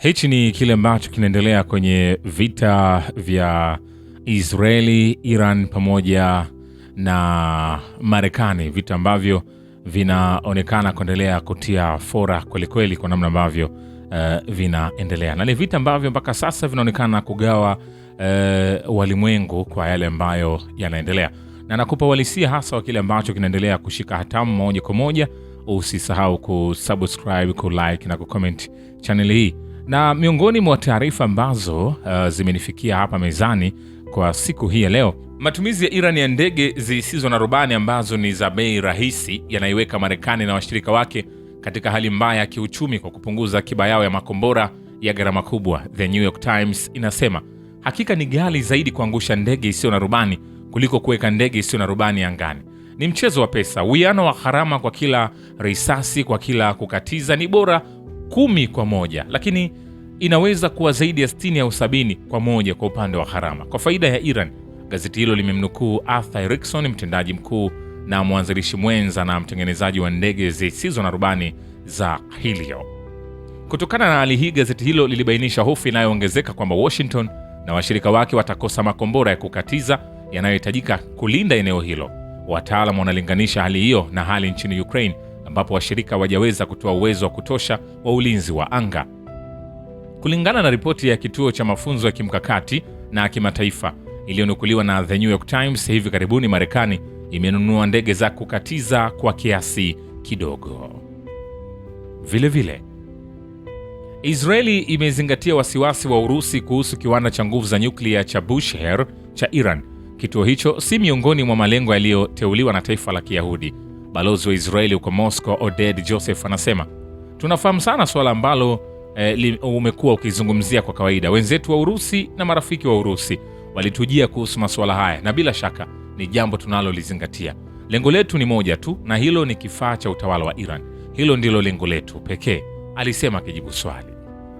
Hichi ni kile ambacho kinaendelea kwenye vita vya Israeli, Iran pamoja na Marekani, vita ambavyo vinaonekana kuendelea kutia fora kweli kwa namna ambavyo vinaendelea. Na ni vita ambavyo mpaka sasa vinaonekana kugawa walimwengu kwa yale ambayo yanaendelea. Na nakupa walisia hasa wa kile ambacho kinaendelea kushika hatamu moja kwa moja. Usisahau kusubscribe, kulike na kucomment channel hii. Na miongoni mwa taarifa ambazo zimenifikia hapa mezani kwa siku hii ya leo, matumizi ya Iran ya ndege zisizo na rubani ambazo ni za bei rahisi yanaiweka Marekani na washirika wake katika hali mbaya ya kiuchumi kwa kupunguza akiba yao ya makombora ya gharama kubwa. The New York Times inasema hakika ni ghali zaidi kuangusha ndege isiyo na rubani kuliko kuweka ndege isiyo na rubani angani. Ni mchezo wa pesa. Uwiano wa gharama kwa kila risasi, kwa kila kukatiza ni bora 10 kwa 1, lakini inaweza kuwa zaidi ya 60 au 70 kwa 1 kwa upande wa gharama. Kwa faida ya Iran, gazeti hilo limemnukuu Arthur Erickson, mtendaji mkuu na mwanzilishi mwenza na mtengenezaji wa ndege zisizo na rubani za Helio. Kutokana na hali hii, gazeti hilo lilibainisha hofu inayoongezeka kwamba Washington na washirika wake watakosa makombora ya kukatiza yanayohitajika kulinda eneo hilo. Wataalamu wanalinganisha hali hiyo na hali nchini Ukraine, ambapo washirika hawajaweza kutoa uwezo wa kutosha wa ulinzi wa anga. Kulingana na ripoti ya kituo cha mafunzo ya kimkakati na kimataifa iliyonukuliwa na The New York Times, hivi karibuni Marekani imenunua ndege za kukatiza kwa kiasi kidogo. Vile Israeli imezingatia wasiwasi wa Urusi kuhusu kiwanda cha nguvu za nyuklia cha Bushehr cha Iran. Kituo hicho si miongoni mwa malengo yaliyoteuliwa na taifa la Kiyahudi. Balozi wa Israeli huko Moscow, Oded Joseph, anasema tunafahamu sana swala ambalo umekuwa ukizungumzia kwa kawaida. Wenzetu wa Urusi na marafiki wa Urusi walitujia kuhusu masuala haya, na bila shaka ni jambo tunalolizingatia. Lengo letu ni moja tu, na hilo ni kifaa cha utawala wa Iran. Hilo ndilo lengo letu pekee, alisema akijibu swali.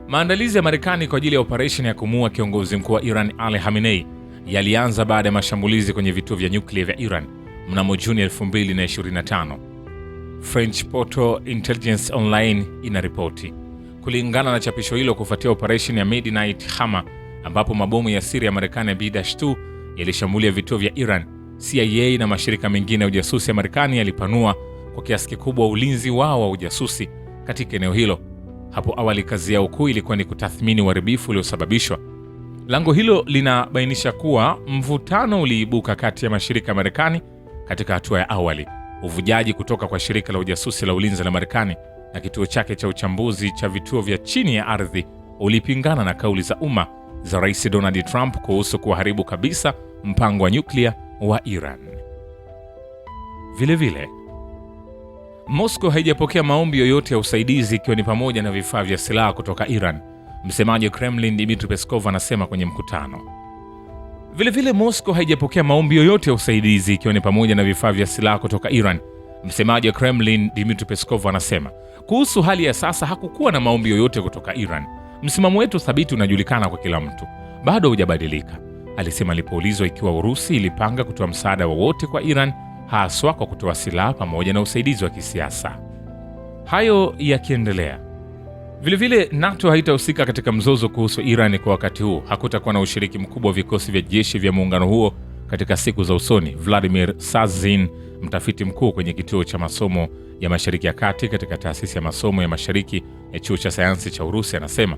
Maandalizi ya Marekani kwa ajili ya operesheni ya kumuua kiongozi mkuu wa Iran Ali Khamenei yalianza baada ya mashambulizi kwenye vituo vya nyuklia vya Iran mnamo Juni 2025. French portal Intelligence Online inaripoti. Kulingana na chapisho hilo, kufuatia operesheni ya Midnight Hammer ambapo mabomu ya siri ya Marekani ya B-2 yalishambulia vituo vya Iran, CIA na mashirika mengine ya ujasusi ya Marekani yalipanua kwa kiasi kikubwa ulinzi wao wa ujasusi katika eneo hilo. Hapo awali kazi yao kuu ilikuwa ni kutathmini uharibifu uliosababishwa. Lango hilo linabainisha kuwa mvutano uliibuka kati ya mashirika ya Marekani katika hatua ya awali. Uvujaji kutoka kwa shirika la ujasusi la ulinzi la Marekani na kituo chake cha uchambuzi cha vituo vya chini ya ardhi ulipingana na kauli za umma za Rais Donald Trump kuhusu kuharibu kabisa mpango wa nyuklia wa Iran. Vile Moscow haijapokea maombi yoyote ya usaidizi, ikiwa ni pamoja na vifaa vya silaha kutoka Iran. Msemaji wa Kremlin Dmitry Peskov anasema kwenye mkutano. Vile Moscow haijapokea maombi yoyote ya usaidizi, ikiwa ni pamoja na vifaa vya silaha kutoka Iran. Msemaji wa Kremlin Dmitry Peskov anasema kuhusu hali ya sasa hakukuwa na maombi yoyote kutoka Iran. Msimamo wetu thabiti unajulikana kwa kila mtu, bado hujabadilika, alisema alipoulizwa ikiwa Urusi ilipanga kutoa msaada wowote kwa Iran, haswa kwa kutoa silaha pamoja na usaidizi wa kisiasa. Hayo yakiendelea, vile NATO haitahusika katika mzozo kuhusu Iran kwa wakati huu. Hakutakuwa na ushiriki mkubwa wa vikosi vya jeshi vya muungano huo katika siku za usoni. Vladimir Sazin, mtafiti mkuu kwenye kituo cha masomo ya Mashariki ya Kati katika taasisi ya masomo ya Mashariki ya chuo cha sayansi cha Urusi, anasema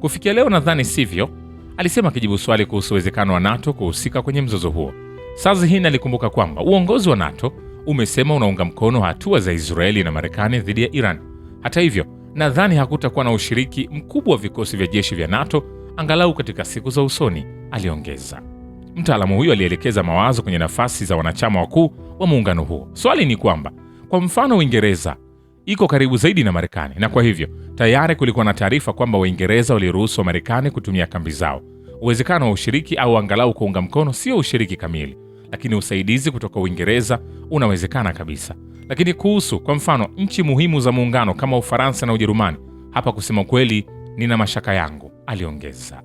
kufikia leo nadhani sivyo, alisema akijibu swali kuhusu uwezekano wa NATO kuhusika kwenye mzozo huo. Sazin alikumbuka kwamba uongozi wa NATO umesema unaunga mkono hatua za Israeli na Marekani dhidi ya Iran. Hata hivyo, nadhani hakutakuwa na ushiriki mkubwa wa vikosi vya jeshi vya NATO angalau katika siku za usoni, aliongeza. Mtaalamu huyo alielekeza mawazo kwenye nafasi za wanachama wakuu wa muungano huo. Swali ni kwamba, kwa mfano, Uingereza iko karibu zaidi na Marekani, na kwa hivyo tayari kulikuwa na taarifa kwamba Waingereza waliruhusu wa Marekani kutumia kambi zao. Uwezekano wa ushiriki au angalau kuunga mkono sio ushiriki kamili, lakini usaidizi kutoka Uingereza unawezekana kabisa. Lakini kuhusu, kwa mfano, nchi muhimu za muungano kama Ufaransa na Ujerumani, hapa kusema kweli nina mashaka yangu, aliongeza.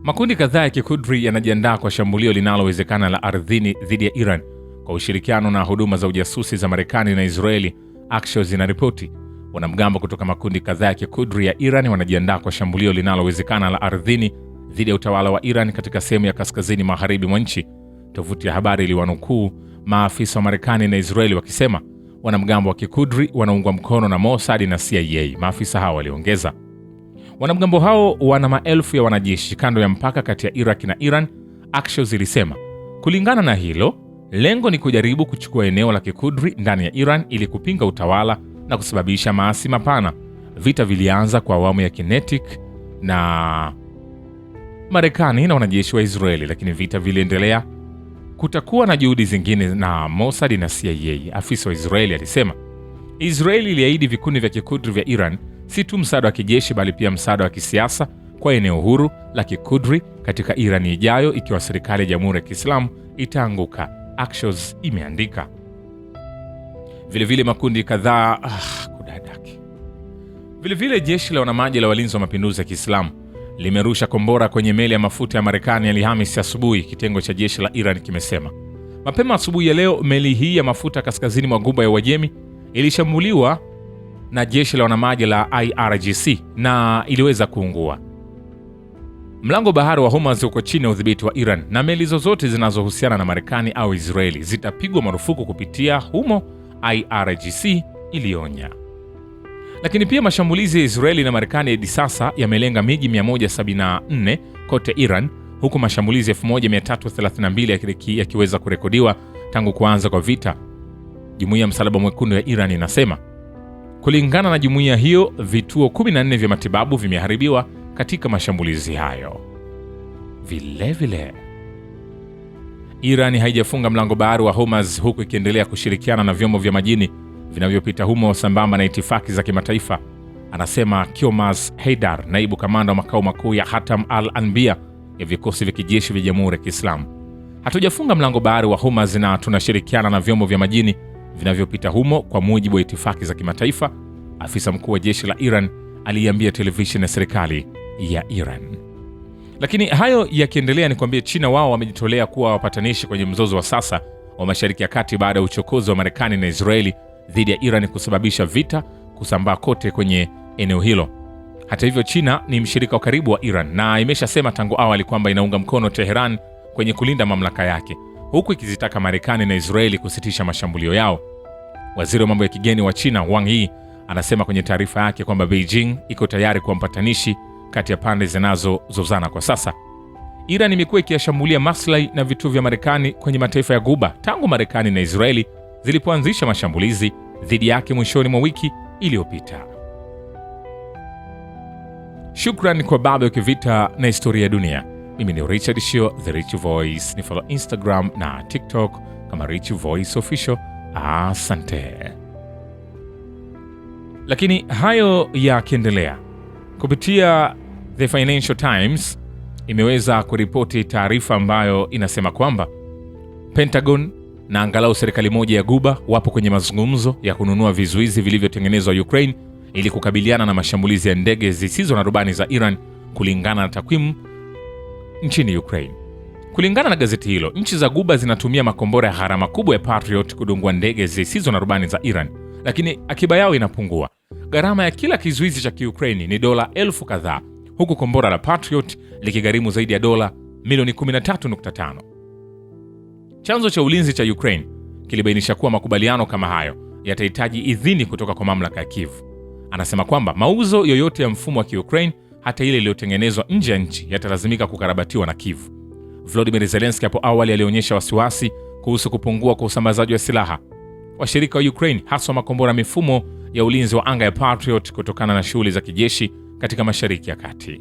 Makundi kadhaa ya Kikudri yanajiandaa kwa shambulio linalowezekana la ardhini dhidi ya Iran kwa ushirikiano na huduma za ujasusi za Marekani na Israeli, Axios inaripoti. Wanamgambo kutoka makundi kadhaa ya Kikudri ya Iran wanajiandaa kwa shambulio linalowezekana la ardhini dhidi ya utawala wa Iran katika sehemu ya kaskazini magharibi mwa nchi. Tovuti ya habari iliwanukuu maafisa wa Marekani na Israeli wakisema wanamgambo wa Kikudri wanaungwa mkono na Mossad na CIA. Maafisa hao waliongeza, wanamgambo hao wana maelfu ya wanajeshi kando ya mpaka kati ya Iraq na Iran, Axios ilisema. Kulingana na hilo, lengo ni kujaribu kuchukua eneo la Kikudri ndani ya Iran ili kupinga utawala na kusababisha maasi mapana. Vita vilianza kwa awamu ya kinetic na Marekani na wanajeshi wa Israeli, lakini vita viliendelea. Kutakuwa na juhudi zingine na Mossad na CIA, afisa wa Israeli alisema. Israeli iliahidi vikundi vya Kikudri vya Iran si tu msaada wa kijeshi bali pia msaada wa kisiasa kwa eneo huru la Kikudri katika Iran ijayo ikiwa serikali ya Jamhuri ya Kiislamu itaanguka, Axios imeandika. Vilevile makundi kadhaa kudadaki. Vilevile jeshi la wanamaji la walinzi wa mapinduzi ya Kiislamu limerusha kombora kwenye meli ya mafuta ya Marekani Alhamisi asubuhi, kitengo cha jeshi la Iran kimesema. Mapema asubuhi ya leo, meli hii ya mafuta kaskazini mwa Ghuba ya Uajemi ilishambuliwa na jeshi la wanamaji la IRGC na iliweza kuungua. Mlango bahari wa Hormuz uko chini ya udhibiti wa Iran na meli zozote zinazohusiana na Marekani au Israeli zitapigwa marufuku kupitia humo, IRGC ilionya. Lakini pia mashambulizi ya Israeli na Marekani hadi sasa yamelenga miji 174 kote Iran, huku mashambulizi 1332 yakiweza kurekodiwa tangu kuanza kwa vita. Jumuiya ya Msalaba Mwekundu ya Iran inasema. Kulingana na jumuiya hiyo, vituo 14 vya matibabu vimeharibiwa katika mashambulizi hayo. Vilevile, Iran haijafunga mlango bahari wa Hormuz, huku ikiendelea kushirikiana na vyombo vya majini vinavyopita humo sambamba na itifaki za kimataifa, anasema Kiomaz Haidar, naibu kamanda wa makao makuu ya Hatam al-Anbiya ya vikosi vya kijeshi vya Jamhuri ya Kiislamu. Hatujafunga mlango bahari wa Hormuz na tunashirikiana na vyombo vya majini vinavyopita humo kwa mujibu wa itifaki za kimataifa, afisa mkuu wa jeshi la Iran aliambia televisheni ya serikali ya Iran. Lakini hayo yakiendelea, ni kwambie China wao wamejitolea kuwa wapatanishi kwenye mzozo wa sasa wa Mashariki ya Kati baada ya uchokozi wa Marekani na Israeli dhidi ya Iran kusababisha vita kusambaa kote kwenye eneo hilo. Hata hivyo, China ni mshirika wa karibu wa Iran na imeshasema tangu awali kwamba inaunga mkono Tehran kwenye kulinda mamlaka yake, huku ikizitaka Marekani na Israeli kusitisha mashambulio yao. Waziri wa mambo ya kigeni wa China Wang Yi anasema kwenye taarifa yake kwamba Beijing iko tayari kuwa mpatanishi kati ya pande zinazozozana kwa sasa. Iran imekuwa ikiyashambulia maslahi na vituo vya Marekani kwenye mataifa ya Ghuba tangu Marekani na Israeli zilipoanzisha mashambulizi dhidi yake mwishoni mwa wiki iliyopita. Shukran kwa baba ya kivita na historia ya dunia. Mimi ni Richard Shio, The Rich Voice. Ni follow Instagram na TikTok kama Rich Voice Official. Asante. Lakini hayo yakiendelea, kupitia The Financial Times imeweza kuripoti taarifa ambayo inasema kwamba Pentagon na angalau serikali moja ya Ghuba wapo kwenye mazungumzo ya kununua vizuizi vilivyotengenezwa Ukraine ili kukabiliana na mashambulizi ya ndege zisizo na rubani za Iran, kulingana na takwimu nchini Ukraine. Kulingana na gazeti hilo, nchi za Ghuba zinatumia makombora ya gharama kubwa ya Patriot kudungua ndege zisizo na rubani za Iran, lakini akiba yao inapungua. Gharama ya kila kizuizi cha Kiukraini ni dola 1000 kadhaa, huku kombora la Patriot likigharimu zaidi ya dola milioni 13.5. Chanzo cha ulinzi cha Ukraine kilibainisha kuwa makubaliano kama hayo yatahitaji idhini kutoka kwa mamlaka ya Kiev. Anasema kwamba mauzo yoyote ya mfumo wa Kiukraine, hata ile iliyotengenezwa nje ya nchi, yatalazimika kukarabatiwa na Kiev. Volodymyr Zelensky hapo awali alionyesha wasiwasi kuhusu kupungua kwa usambazaji wa silaha washirika wa Ukraine, haswa makombora mifumo ya ulinzi wa anga ya Patriot kutokana na shughuli za kijeshi katika Mashariki ya Kati.